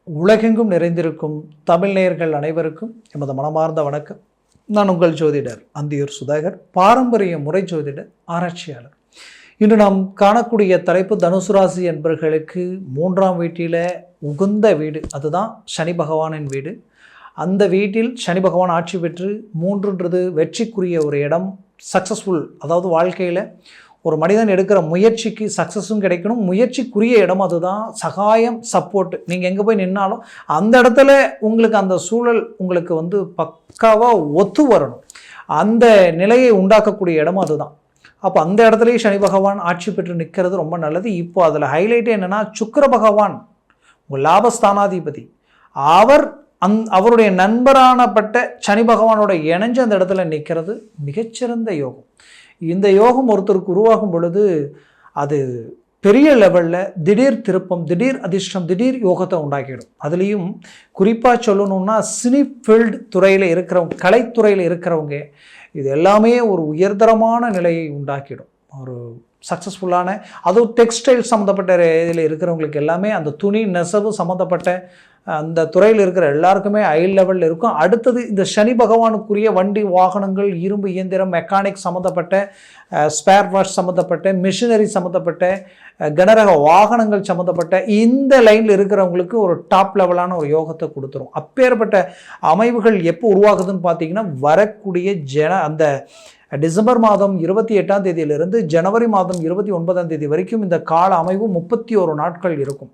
உலகெங்கும் நிறைந்திருக்கும் தமிழ் நேயர்கள் அனைவருக்கும் எமது மனமார்ந்த வணக்கம். நான் உங்கள் ஜோதிடர் அந்தியூர் சுதாகர், பாரம்பரிய முறை ஜோதிடர் ஆராய்ச்சியாளர். இன்று நாம் காணக்கூடிய தலைப்பு தனுசு ராசி என்பவர்களுக்கு 3ஆம் வீட்டில் உகந்த வீடு, அதுதான் சனி பகவானின் வீடு. அந்த வீட்டில் சனி பகவான் ஆட்சி பெற்று 3ன்றது வெற்றிக்குரிய ஒரு இடம், சக்ஸஸ்ஃபுல். அதாவது வாழ்க்கையில் ஒரு மனிதன் எடுக்கிற முயற்சிக்கு சக்ஸஸும் கிடைக்கணும், முயற்சிக்குரிய இடம் அதுதான். சகாயம், சப்போர்ட். நீங்கள் எங்கே போய் நின்னாலும் அந்த இடத்துல உங்களுக்கு அந்த சூழல் உங்களுக்கு பக்காவாக ஒத்து வரணும். அந்த நிலையை உண்டாக்கக்கூடிய இடம் அதுதான். அப்போ அந்த இடத்துலையும் சனி பகவான் ஆட்சி பெற்று நிற்கிறது ரொம்ப நல்லது. இப்போ அதில் ஹைலைட்டே என்னென்னா, சுக்கிர பகவான் உங்கள் லாபஸ்தானாதிபதி, அவருடைய நண்பரானப்பட்ட சனி பகவானோட இணைஞ்சு அந்த இடத்துல நிற்கிறது மிகச்சிறந்த யோகம். இந்த யோகம் ஒருத்தருக்கு உருவாகும் பொழுது அது பெரிய லெவலில் திடீர் திருப்பம், திடீர் அதிர்ஷ்டம், திடீர் யோகத்தை உண்டாக்கிடும். அதுலேயும் குறிப்பாக சொல்லணும்னா சினி ஃபீல்டு துறையில் இருக்கிறவங்க, கலைத்துறையில் இருக்கிறவங்க, இது எல்லாமே ஒரு உயர்தரமான நிலையை உண்டாக்கிடும். ஒரு சக்ஸஸ்ஃபுல்லான, அதுவும் டெக்ஸ்டைல் சம்மந்தப்பட்ட இதில் இருக்கிறவங்களுக்கு எல்லாமே, அந்த துணி நெசவு சம்மந்தப்பட்ட அந்த துறையில் இருக்கிற எல்லாருக்குமே ஹை லெவலில் இருக்கும். அடுத்தது இந்த சனி பகவானுக்குரிய வண்டி வாகனங்கள், இரும்பு இயந்திரம், மெக்கானிக் சம்மந்தப்பட்ட, ஸ்பேர் பார்ட்ஸ் சம்மந்தப்பட்ட, மிஷினரி சம்மந்தப்பட்ட, கனரக வாகனங்கள் சம்மந்தப்பட்ட இந்த லைனில் இருக்கிறவங்களுக்கு ஒரு டாப் லெவலான ஒரு யோகத்தை கொடுத்துரும். அப்பேற்பட்ட அமைவுகள் எப்போ உருவாகுதுன்னு பார்த்தீங்கன்னா, வரக்கூடிய அந்த டிசம்பர் மாதம் 28ஆம் தேதியிலிருந்து ஜனவரி மாதம் 29ஆம் தேதி வரைக்கும் இந்த கால அமைவு 31 நாட்கள் இருக்கும்.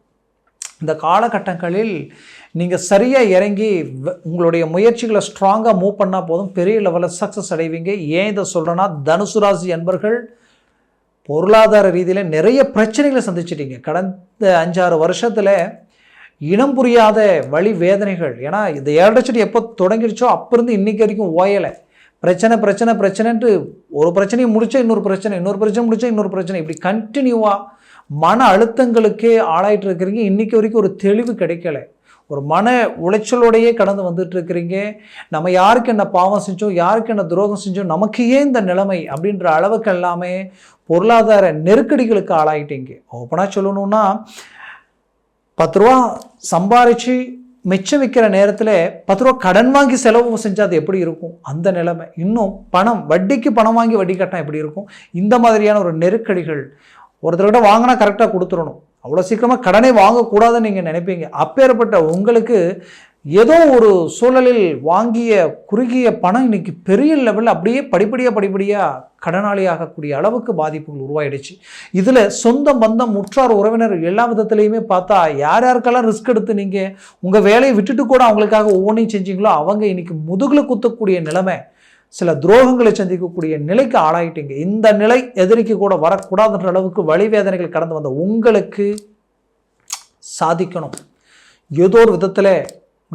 இந்த காலகட்டங்களில் நீங்கள் சரியாக இறங்கி உங்களுடைய முயற்சிகளை ஸ்ட்ராங்காக மூவ் பண்ணால் போதும், பெரிய லெவலில் சக்ஸஸ் அடைவீங்க. ஏன் இதை சொல்கிறேன்னா, தனுசு ராசி என்பர்கள் பொருளாதார ரீதியில் நிறைய பிரச்சனைகளை சந்திச்சிட்டீங்க. கடந்த 5-6 வருஷத்தில் இனம் புரியாத வழி வேதனைகள். ஏன்னா இந்த 7 சட்டி எப்போ தொடங்கிடுச்சோ அப்போ இருந்து இன்றைக்கி வரைக்கும் ஓயலை. பிரச்சனைன்ட்டு ஒரு பிரச்சனையை முடித்தா இன்னொரு பிரச்சனை முடித்தா இன்னொரு பிரச்சனை, இப்படி கண்டினியூவாக மன அழுத்தங்களுக்கே ஆளாயிட்டு இருக்கிறீங்க. இன்றைக்கி வரைக்கும் ஒரு தெளிவு கிடைக்கல. ஒரு மன உளைச்சலோடையே கடந்து வந்துட்டு இருக்கிறீங்க. நம்ம யாருக்கு என்ன பாவம் செஞ்சோம், யாருக்கு என்ன துரோகம் செஞ்சோம், நமக்கு ஏன் இந்த நிலைமை அப்படின்ற அளவுக்கு எல்லாமே பொருளாதார நெருக்கடிகளுக்கு ஆளாயிட்டீங்க. ஓப்பனாக சொல்லணும்னா, 10 ரூபா சம்பாரித்து மிச்சம் வைக்கிற நேரத்தில் 10 ரூபா கடன் வாங்கி செலவு செஞ்சால் அது எப்படி இருக்கும், அந்த நிலைமை. இன்னும் வட்டிக்கு பணம் வாங்கி வட்டி கட்டினா எப்படி இருக்கும், இந்த மாதிரியான ஒரு நெருக்கடிகள். ஒருத்தர்கிட்ட வாங்கினா கரெக்டாக கொடுத்துடணும், அவ்வளோ சீக்கிரமாக கடனே வாங்கக்கூடாதுன்னு நீங்கள் நினைப்பீங்க. அப்பேற்பட்ட உங்களுக்கு ஏதோ ஒரு சூழலில் வாங்கிய குறுகிய பணம் இன்னைக்கு பெரிய லெவலில் அப்படியே படிப்படியாக கடனாளி ஆகக்கூடிய அளவுக்கு பாதிப்புகள் உருவாயிடுச்சு. இதில் சொந்த பந்தம், உற்றார் உறவினர் எல்லா விதத்துலையுமே பார்த்தா, யாருக்கெல்லாம் ரிஸ்க் எடுத்து நீங்கள் உங்கள் வேலையை விட்டுட்டு கூட அவங்களுக்காக ஒவ்வொன்றையும் செஞ்சீங்களோ அவங்க இன்னைக்கு முதுகில் குத்தக்கூடிய நிலைமை, சில துரோகங்களை சந்திக்கக்கூடிய நிலைக்கு ஆளாயிட்டீங்க. இந்த நிலை எதிரிக்கு கூட வரக்கூடாதுன்ற அளவுக்கு வழி வேதனைகள் கடந்து வந்த உங்களுக்கு சாதிக்கணும், ஏதோ ஒரு விதத்தில்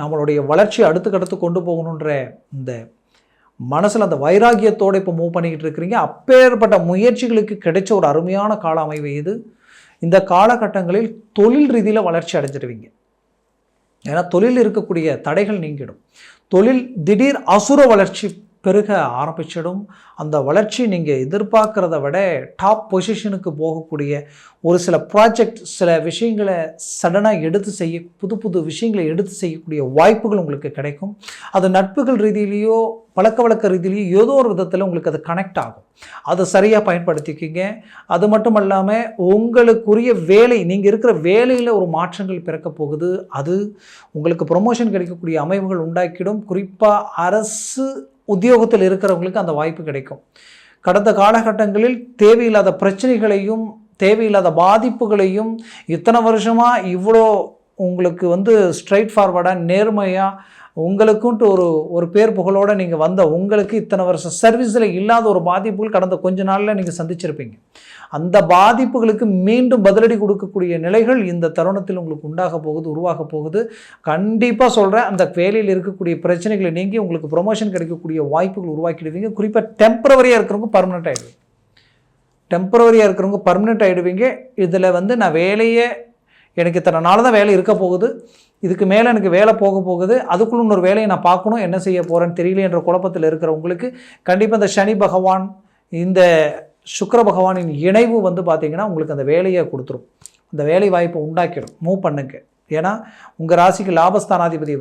நம்மளுடைய வளர்ச்சியை அடுத்துக்கடுத்து கொண்டு போகணுன்ற இந்த மனசில் அந்த வைராகியத்தோடு இப்போ மூவ் பண்ணிக்கிட்டு இருக்கிறீங்க. அப்பேற்பட்ட முயற்சிகளுக்கு கிடைச்ச ஒரு அருமையான கால அமைவு இது. இந்த காலகட்டங்களில் தொழில் ரீதியில் வளர்ச்சி அடைஞ்சிடுவீங்க. ஏன்னா தொழில் இருக்கக்கூடிய தடைகள் நீங்கிடும். தொழில் திடீர் அசுர வளர்ச்சி பெருக ஆரம்பிச்சிடும். அந்த வளர்ச்சி நீங்கள் எதிர்பார்க்குறத விட டாப் பொசிஷனுக்கு போகக்கூடிய ஒரு சில ப்ராஜெக்ட், சில விஷயங்களை சடனாக புது விஷயங்களை எடுத்து செய்யக்கூடிய வாய்ப்புகள் உங்களுக்கு கிடைக்கும். அது நட்புகள் ரீதியிலையோ பழக்க வழக்க ரீதியிலையோ ஏதோ ஒரு விதத்தில் உங்களுக்கு அது கனெக்ட் ஆகும். அதை சரியாக பயன்படுத்திக்கிங்க. அது மட்டும் இல்லாமல் உங்களுக்குரிய வேலை, நீங்கள் இருக்கிற வேலையில் ஒரு மாற்றங்கள் பிறக்க போகுது. அது உங்களுக்கு ப்ரொமோஷன் கிடைக்கக்கூடிய அமைவுகள் உண்டாக்கிடும். குறிப்பாக அரசு உத்தியோகத்தில் இருக்கிறவங்களுக்கு அந்த வாய்ப்பு கிடைக்கும். கடந்த காலகட்டங்களில் தேவையில்லாத பிரச்சனைகளையும் தேவையில்லாத பாதிப்புகளையும் இத்தனை வருஷமாக இவ்வளோ உங்களுக்கு ஸ்ட்ரைட் ஃபார்வர்டாக நேர்மையாக உங்களுக்குன்ட்டு ஒரு பேர் புகழோடு நீங்கள் வந்த உங்களுக்கு இத்தனை வருஷம் சர்வீஸில் இல்லாத ஒரு பாதிப்புகள் கடந்த கொஞ்ச நாளில் நீங்கள் சந்திச்சிருப்பீங்க. அந்த பாதிப்புகளுக்கு மீண்டும் பதிலடி கொடுக்கக்கூடிய நிலைகள் இந்த தருணத்தில் உங்களுக்கு உருவாக போகுது. கண்டிப்பாக சொல்கிறேன், அந்த வேலையில் இருக்கக்கூடிய பிரச்சனைகளை நீங்கி உங்களுக்கு ப்ரொமோஷன் கிடைக்கக்கூடிய வாய்ப்புகள் உருவாக்கிடுவீங்க. குறிப்பாக டெம்பரவரியாக இருக்கிறவங்க பர்மனெண்ட் ஆகிடுவீங்க. இதில் நான் வேலையை, எனக்கு இத்தனை நாள் தான் வேலை இருக்க போகுது, இதுக்கு மேலே எனக்கு வேலை போகுது, அதுக்குள்ள இன்னொரு வேலையை நான் பார்க்கணும், என்ன செய்ய போகிறேன்னு தெரியல என்ற குழப்பத்தில் இருக்கிறவங்களுக்கு கண்டிப்பாக இந்த சனி பகவான், இந்த சுக்கிர பகவானின் இணைவு பார்த்திங்கன்னா உங்களுக்கு அந்த வேலையை கொடுத்துரும். அந்த வேலை வாய்ப்பை உண்டாக்கிடும். மூவ் பண்ணுங்க. ஏன்னா உங்கள் ராசிக்கு லாபஸ்தானாதிபதி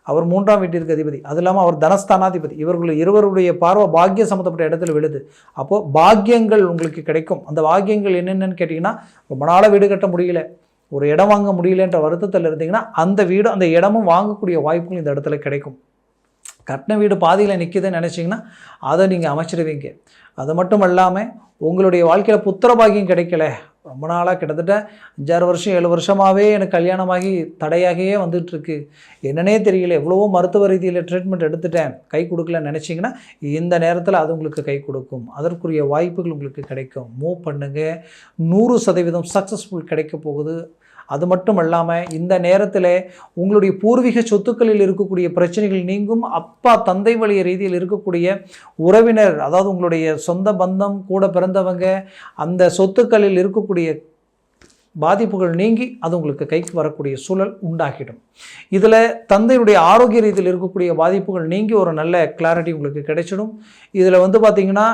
அவர் 3ஆம் வீட்டிற்கு அதிபதி, அது இல்லாமல் அவர் தனஸ்தானாதிபதி. இவர்கள் இருவருடைய பார்வை பாக்கியம் சம்மந்தப்பட்ட இடத்துல விழுது. அப்போது பாக்கியங்கள் உங்களுக்கு கிடைக்கும். அந்த பாக்கியங்கள் என்னென்னு கேட்டிங்கன்னா, ரொம்ப நாளாக வீடு கட்ட முடியல, ஒரு இடம் வாங்க முடியலன்ற வருத்தத்தில் இருந்தீங்கன்னா அந்த வீடு அந்த இடமும் வாங்கக்கூடிய வாய்ப்புகள் இந்த இடத்துல கிடைக்கும். கட்டின வீடு பாதியில் நிற்கிதுன்னு நினச்சிங்கன்னா அதை நீங்கள் அமைச்சிடுவீங்க. அது மட்டும் இல்லாமல் உங்களுடைய வாழ்க்கையில் புத்திர பாக்கியம் கிடைக்கல, ரொம்ப நாளாக கிட்டத்தட்ட 5-6 வருஷம் 7 வருஷமாகவே எனக்கு கல்யாணமாகி தடையாகவே வந்துட்டுருக்கு, என்னன்னே தெரியல, எவ்வளவோ மருத்துவ ரீதியில் ட்ரீட்மெண்ட் எடுத்துட்டேன், கை கொடுக்கலன்னு நினச்சிங்கன்னா இந்த நேரத்தில் அது உங்களுக்கு கை கொடுக்கும். அதற்குரிய வாய்ப்புகள் உங்களுக்கு கிடைக்கும். மூவ் பண்ணுங்கள், 100% சக்ஸஸ்ஃபுல் கிடைக்க போகுது. அது மட்டும் இல்லாமல் இந்த நேரத்தில் உங்களுடைய பூர்வீக சொத்துக்களில் இருக்கக்கூடிய பிரச்சனைகள் நீங்கும். அப்பா தந்தை வழி ரீதியில் இருக்கக்கூடிய உறவினர், அதாவது உங்களுடைய சொந்த பந்தம் கூட பிறந்தவங்க, அந்த சொத்துக்களில் இருக்கக்கூடிய பாதிப்புகள் நீங்கி அது உங்களுக்கு கைக்கு வரக்கூடிய சூழல் உண்டாகிடும். இதில் தந்தையுடைய ஆரோக்கிய ரீதியில் இருக்கக்கூடிய பாதிப்புகள் நீங்கி ஒரு நல்ல கிளாரிட்டி உங்களுக்கு கிடைச்சிடும். இதில் பார்த்திங்கன்னா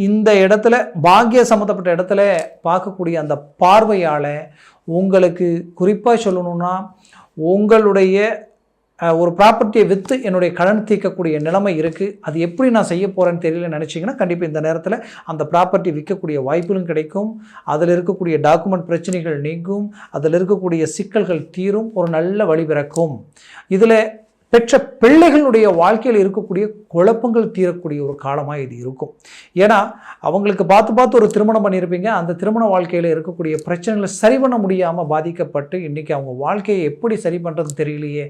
இந்த இடத்துல பாக்கிய சம்மந்தப்பட்ட இடத்துல பார்க்கக்கூடிய அந்த பார்வையால் உங்களுக்கு குறிப்பாக சொல்லணும்னா உங்களுடைய ஒரு ப்ராப்பர்ட்டியை விற்று என்னுடைய கடன் தீர்க்கக்கூடிய நிலைமை இருக்குது. அது எப்படி நான் செய்ய போகிறேன்னு தெரியல நினச்சிங்கன்னா கண்டிப்பாக இந்த நேரத்தில் அந்த ப்ராப்பர்ட்டி விற்கக்கூடிய வாய்ப்புகளும் கிடைக்கும். அதில் இருக்கக்கூடிய டாக்குமெண்ட் பிரச்சனைகள் நீங்கும், அதில் இருக்கக்கூடிய சிக்கல்கள் தீரும், ஒரு நல்ல வழி பிறக்கும். இதில் பெற்ற பிள்ளைகளுடைய வாழ்க்கையில் இருக்கக்கூடிய குழப்பங்கள் தீரக்கூடிய ஒரு காலமாக இது இருக்கும். ஏன்னா அவங்களுக்கு பார்த்து ஒரு திருமணம் பண்ணியிருப்பீங்க, அந்த திருமண வாழ்க்கையில் இருக்கக்கூடிய பிரச்சனைகளை சரி பண்ண முடியாமல் பாதிக்கப்பட்டு இன்றைக்கி அவங்க வாழ்க்கையை எப்படி சரி பண்ணுறதுன்னு தெரியலையே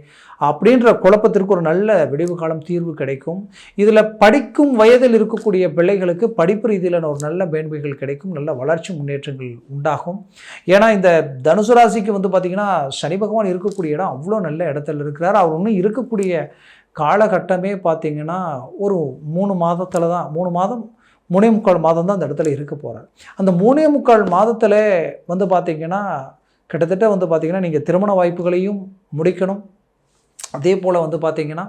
அப்படின்ற குழப்பத்திற்கு ஒரு நல்ல விடிவு காலம் தீர்வு கிடைக்கும். இதில் படிக்கும் வயதில் இருக்கக்கூடிய பிள்ளைகளுக்கு படிப்பு ரீதியிலான ஒரு நல்ல மேன்மைகள் கிடைக்கும், நல்ல வளர்ச்சி முன்னேற்றங்கள் உண்டாகும். ஏன்னா இந்த தனுசு ராசிக்கு பார்த்திங்கன்னா சனி பகவான் இருக்கக்கூடிய இடம் அவ்வளோ நல்ல இடத்துல இருக்கிறார். அவர் இன்னும் இருக்கக்கூடிய காலகட்டமே பார்த்திங்கன்னா ஒரு 3 மாதத்தில் தான், 3 மாதம் 3.25 மாதம் தான் அந்த இடத்துல இருக்க போகிறார். அந்த 3.25 மாதத்தில் பார்த்திங்கன்னா கிட்டத்தட்ட பார்த்திங்கன்னா நீங்கள் திருமண வாய்ப்புகளையும் முடிக்கணும். அதே போல் பார்த்திங்கன்னா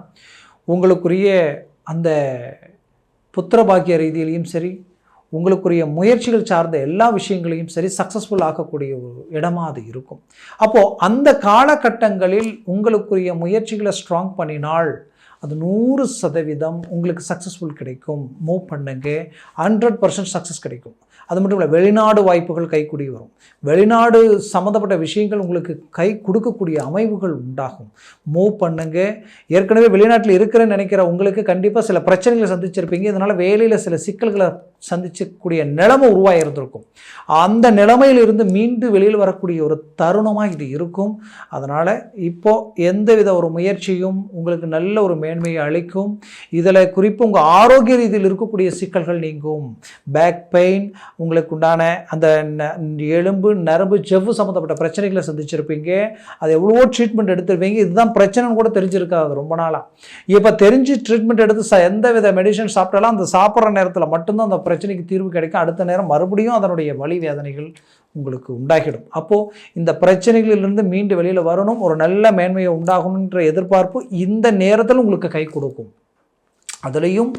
உங்களுக்குரிய அந்த புத்திர பாக்கிய ரீதியிலையும் சரி, உங்களுக்குரிய முயற்சிகள் சார்ந்த எல்லா விஷயங்களையும் சரி சக்ஸஸ்ஃபுல் ஆக்கக்கூடிய ஒரு இடமாக அது இருக்கும். அப்போது அந்த காலகட்டங்களில் உங்களுக்குரிய முயற்சிகளை ஸ்ட்ராங் பண்ணினால் அது 100% உங்களுக்கு சக்ஸஸ்ஃபுல் கிடைக்கும். மூவ் பண்ணுங்க, 100% சக்ஸஸ் கிடைக்கும். அது மட்டும் இல்லை, வெளிநாடு வாய்ப்புகள் கைக்கூடி வரும். வெளிநாடு சம்மந்தப்பட்ட விஷயங்கள் உங்களுக்கு கை கொடுக்கக்கூடிய அமைவுகள் உண்டாகும். மூவ் பண்ணுங்க. ஏற்கனவே வெளிநாட்டில் இருக்கிறேன்னு நினைக்கிற உங்களுக்கு கண்டிப்பாக சில பிரச்சனைகளை சந்திச்சிருப்பீங்க. இதனால் வேலையில் சில சிக்கல்களை சந்திக்கக்கூடிய நிலைமை உருவாகி இருந்திருக்கும். அந்த நிலைமையிலிருந்து மீண்டு வெளியில் வரக்கூடிய ஒரு தருணமாக இது இருக்கும். அதனால் இப்போது எந்தவித ஒரு முயற்சியும் உங்களுக்கு நல்ல ஒரு மேன்மையை அளிக்கும். இதில் குறிப்பாக உங்கள் ஆரோக்கிய ரீதியில் இருக்கக்கூடிய சிக்கல்கள் நீங்கும். பேக் பெயின், உங்களுக்கு உண்டான அந்த எலும்பு நரம்பு ஜவ்வு சம்மந்தப்பட்ட பிரச்சனைகளை சந்திச்சிருப்பீங்க. அது எவ்வளவோ ட்ரீட்மெண்ட் எடுத்துருப்பீங்க. இதுதான் பிரச்சனைன்னு கூட தெரிஞ்சிருக்காது ரொம்ப நாளாக. இப்போ தெரிஞ்சு ட்ரீட்மெண்ட் எடுத்து எந்த வித மெடிசன் சாப்பிட்டாலும் அந்த சாப்பிட்ற நேரத்தில் மட்டும்தான் அந்த பிரச்சனைக்கு தீர்வு கிடைக்கும். அடுத்த நேரம் மறுபடியும் அதனுடைய வலி வேதனைகள் உங்களுக்கு உண்டாகிடும். அப்போது இந்த பிரச்சனைகளிலிருந்து மீண்டு வெளியில் வரணும், ஒரு நல்ல மேன்மையை உண்டாகணுன்ற எதிர்பார்ப்பு இந்த நேரத்தில் உங்களுக்கு கை கொடுக்கும். அதுலேயும்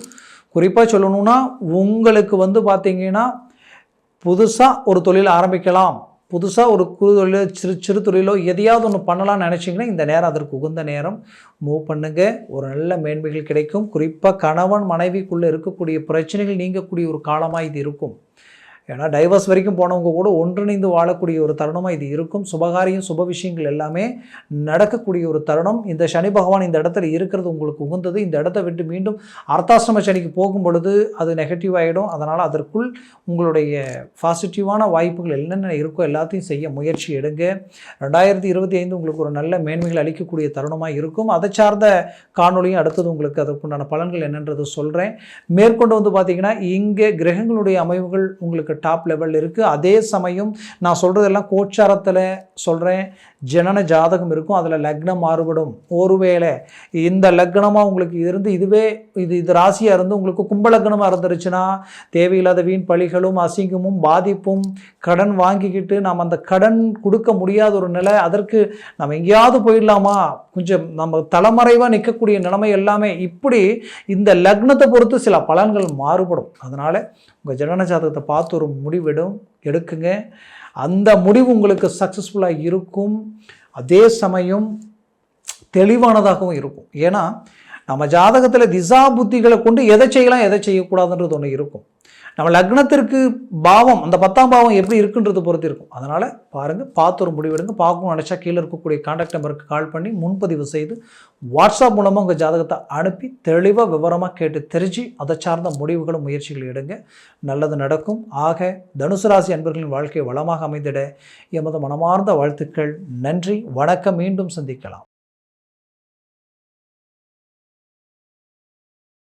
குறிப்பாக சொல்லணும்னா உங்களுக்கு பார்த்திங்கன்னா புதுசாக ஒரு தொழில் ஆரம்பிக்கலாம், புதுசாக ஒரு குறு தொழிலோ சிறு தொழிலோ எதையாவது ஒன்று பண்ணலாம்னு நினச்சிங்கன்னா இந்த நேரம் அதற்கு உகந்த நேரம். மூவ் பண்ணுங்கள், ஒரு நல்ல மேன்மைகள் கிடைக்கும். குறிப்பாக கணவன் மனைவிக்குள்ளே இருக்கக்கூடிய பிரச்சனைகள் நீங்கக்கூடிய ஒரு காலமாக இது இருக்கும். ஏன்னா டைவர்ஸ் வரைக்கும் போனவங்க கூட ஒன்றிணைந்து வாழக்கூடிய ஒரு தருணமாக இது இருக்கும். சுபகாரியம் சுப விஷயங்கள் எல்லாமே நடக்கக்கூடிய ஒரு தருணம். இந்த சனி பகவான் இந்த இடத்துல இருக்கிறது உங்களுக்கு உகந்தது. இந்த இடத்த விட்டு மீண்டும் அர்த்தாசிரம சனிக்கு போகும் பொழுது அது நெகட்டிவ் ஆகிடும். அதனால் அதற்குள் உங்களுடைய பாசிட்டிவான வாய்ப்புகள் என்னென்ன இருக்கோ எல்லாத்தையும் செய்ய முயற்சி எடுங்க. 2025 உங்களுக்கு ஒரு நல்ல மேன்மைகள் அளிக்கக்கூடிய தருணமாக இருக்கும். அதை சார்ந்த காணொலியும் அடுத்தது உங்களுக்கு அதற்குண்டான பலன்கள் என்னன்றது சொல்கிறேன். மேற்கொண்டு பார்த்திங்கன்னா இங்கே கிரகங்களுடைய அமைவுகள் உங்களுக்கு டாப் லெவலில் இருக்குது. அதே சமயம் நான் சொல்கிறதெல்லாம் கோச்சாரத்தில் சொல்கிறேன். ஜனன ஜாதகம் இருக்கும், அதில் லக்னம் மாறுபடும். ஒருவேளை இந்த லக்னமாக உங்களுக்கு இருந்து இது ராசியாக இருந்து உங்களுக்கு கும்ப லக்னமாக இருந்துருச்சுன்னா தேவையில்லாத வீண் பழிகளும் அசிங்கமும் பாதிப்பும், கடன் வாங்கிக்கிட்டு நாம் அந்த கடன் கொடுக்க முடியாத ஒரு நிலை, அதற்கு நம்ம எங்கேயாவது போயிடலாமா, கொஞ்சம் நம்ம தலைமறைவாக நிற்கக்கூடிய நிலைமை எல்லாமே இப்படி இந்த லக்னத்தை பொறுத்து சில பலன்கள் மாறுபடும். அதனால் உங்கள் ஜனன ஜாதகத்தை பார்த்து ஒரு முடிவு எடுக்குங்க. அந்த முடிவு உங்களுக்கு சக்ஸஸ்ஃபுல்லாக இருக்கும். அதே சமயம் தெளிவானதாகவும் இருக்கும். ஏன்னா நம்ம ஜாதகத்தில் திசா புத்திகளை கொண்டு எதை செய்யலாம் எதை செய்யக்கூடாதுன்றது ஒன்று இருக்கும். நம்ம லக்னத்திற்கு பாவம், அந்த 10ஆம் பாவம் எப்படி இருக்குன்றது பொறுத்து இருக்கும். அதனால் பாருங்கள், பார்த்து ஒரு முடிவெடுங்க. பார்க்கணும்னு நினச்சா கீழே இருக்கக்கூடிய கான்டாக்ட் நம்பருக்கு கால் பண்ணி முன்பதிவு செய்து வாட்ஸ்அப் மூலமாக உங்கள் ஜாதகத்தை அனுப்பி தெளிவாக விவரமாக கேட்டு தெரிஞ்சு அதை சார்ந்த முடிவுகளும் முயற்சிகள் எடுங்க. நல்லது நடக்கும். ஆக தனுசு ராசி அன்பர்களின் வாழ்க்கை வளமாக அமைந்திட எமது மனமார்ந்த வாழ்த்துக்கள். நன்றி, வணக்கம். மீண்டும் சந்திக்கலாம்.